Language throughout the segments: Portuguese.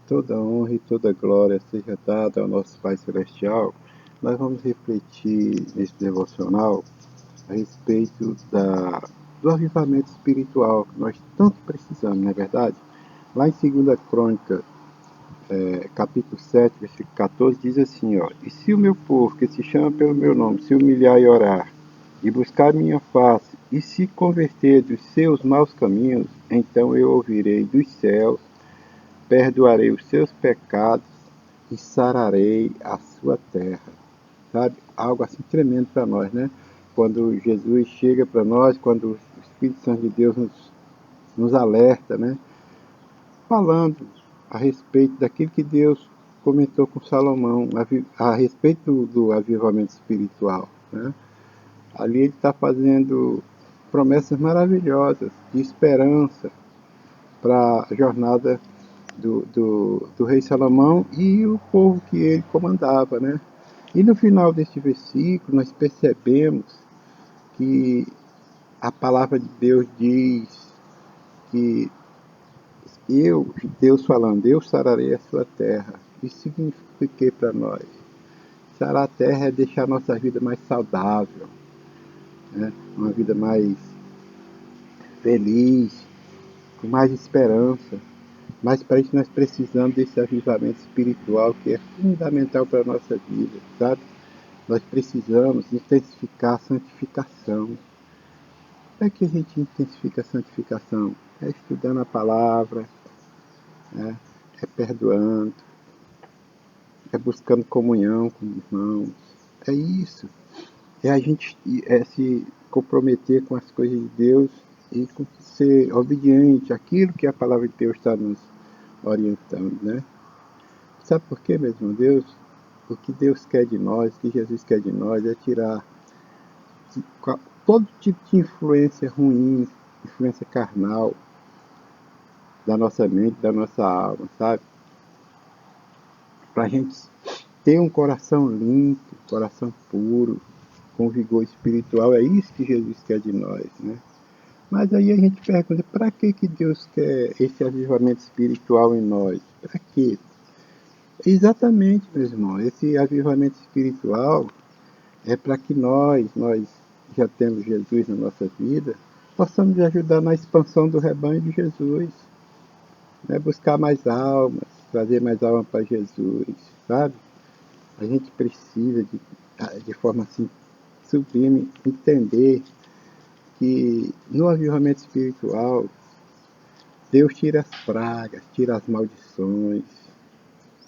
Toda honra e toda glória seja dada ao nosso Pai Celestial. Nós vamos refletir nesse devocional a respeito do avivamento espiritual que nós tanto precisamos, não é verdade? Lá em 2 Crônica, capítulo 7, versículo 14, diz assim, ó: E se o meu povo, que se chama pelo meu nome, se humilhar e orar, e buscar minha face, e se converter dos seus maus caminhos, então eu ouvirei dos céus, perdoarei os seus pecados e sararei a sua terra. Sabe? Algo assim tremendo para nós, né? Quando Jesus chega para nós, quando o Espírito Santo de Deus nos alerta, né? Falando a respeito daquilo que Deus comentou com Salomão, a respeito do avivamento espiritual, né? Ali ele está fazendo promessas maravilhosas de esperança para a jornada do rei Salomão e o povo que ele comandava, né? E no final deste versículo nós percebemos que a palavra de Deus diz que Deus falando, eu sararei a sua terra. Isso significa o que para nós? Sarar a terra é deixar a nossa vida mais saudável, né? Uma vida mais feliz, com mais esperança. Mas para isso nós precisamos desse avivamento espiritual que é fundamental para a nossa vida, sabe? Nós precisamos intensificar a santificação. Como é que a gente intensifica a santificação? É estudando a palavra, né? É perdoando, é buscando comunhão com os irmãos. É isso. É a gente se comprometer com as coisas de Deus e com ser obediente àquilo que a palavra de Deus está nos orientando, né? Sabe por quê, meu irmão? O que Deus quer de nós, o que Jesus quer de nós é tirar todo tipo de influência ruim, influência carnal da nossa mente, da nossa alma, sabe? Para a gente ter um coração limpo, coração puro, com vigor espiritual, é isso que Jesus quer de nós, né? Mas aí a gente pergunta, para que Deus quer esse avivamento espiritual em nós? Para quê? Exatamente, meus irmãos, esse avivamento espiritual é para que nós já temos Jesus na nossa vida, possamos ajudar na expansão do rebanho de Jesus, né? Buscar mais almas, trazer mais almas para Jesus, sabe? A gente precisa, de forma assim sublime, entender que no avivamento espiritual, Deus tira as pragas, tira as maldições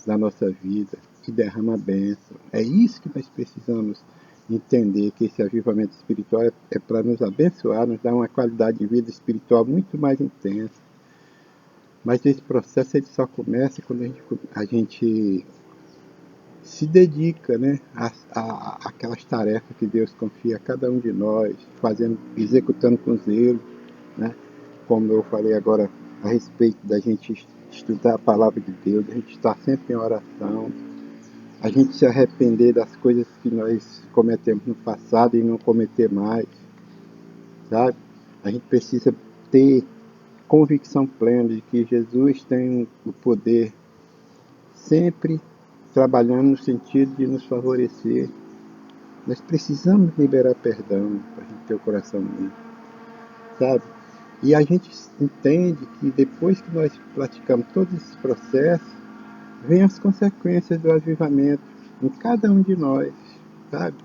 da nossa vida e derrama a bênção. É isso que nós precisamos entender, que esse avivamento espiritual é para nos abençoar, nos dar uma qualidade de vida espiritual muito mais intensa. Mas esse processo ele só começa quando a gente se dedica, né, aquelas tarefas que Deus confia a cada um de nós, fazendo, executando com zelo, né? Como eu falei agora a respeito da gente estudar a palavra de Deus, a gente estar sempre em oração, a gente se arrepender das coisas que nós cometemos no passado e não cometer mais, sabe? A gente precisa ter convicção plena de que Jesus tem o poder sempre trabalhando no sentido de nos favorecer. Nós precisamos liberar perdão para a gente ter o coração limpo, sabe? E a gente entende que depois que nós praticamos todos esses processos, vem as consequências do avivamento em cada um de nós, sabe?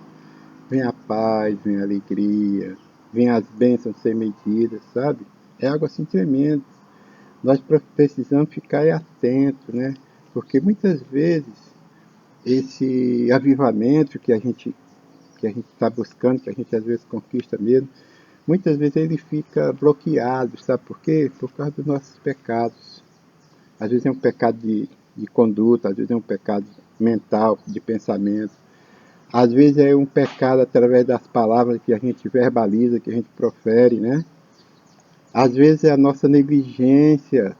Vem a paz, vem a alegria, vem as bênçãos sem medida, sabe? É algo assim tremendo. Nós precisamos ficar atentos, né? Porque muitas vezes esse avivamento que a gente está buscando, que a gente às vezes conquista mesmo, muitas vezes ele fica bloqueado, sabe por quê? Por causa dos nossos pecados. Às vezes é um pecado de conduta, às vezes é um pecado mental, de pensamento. Às vezes é um pecado através das palavras que a gente verbaliza, que a gente profere, né? Às vezes é a nossa negligência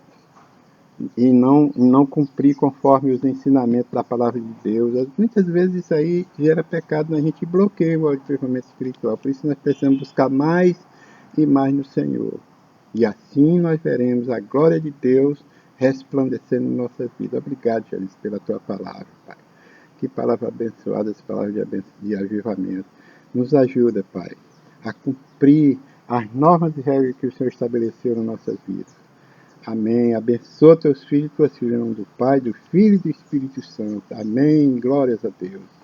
em não cumprir conforme os ensinamentos da palavra de Deus. Muitas vezes isso aí gera pecado na gente e bloqueia o avivamento espiritual. Por isso nós precisamos buscar mais e mais no Senhor. E assim nós veremos a glória de Deus resplandecendo em nossa vida. Obrigado, Jesus, pela tua palavra, Pai. Que palavra abençoada, essa palavra de avivamento. Nos ajuda, Pai, a cumprir as normas e regras que o Senhor estabeleceu na nossa vida. Amém. Abençoa teus filhos e tuas filhas, em nome do Pai, do Filho e do Espírito Santo. Amém. Glórias a Deus.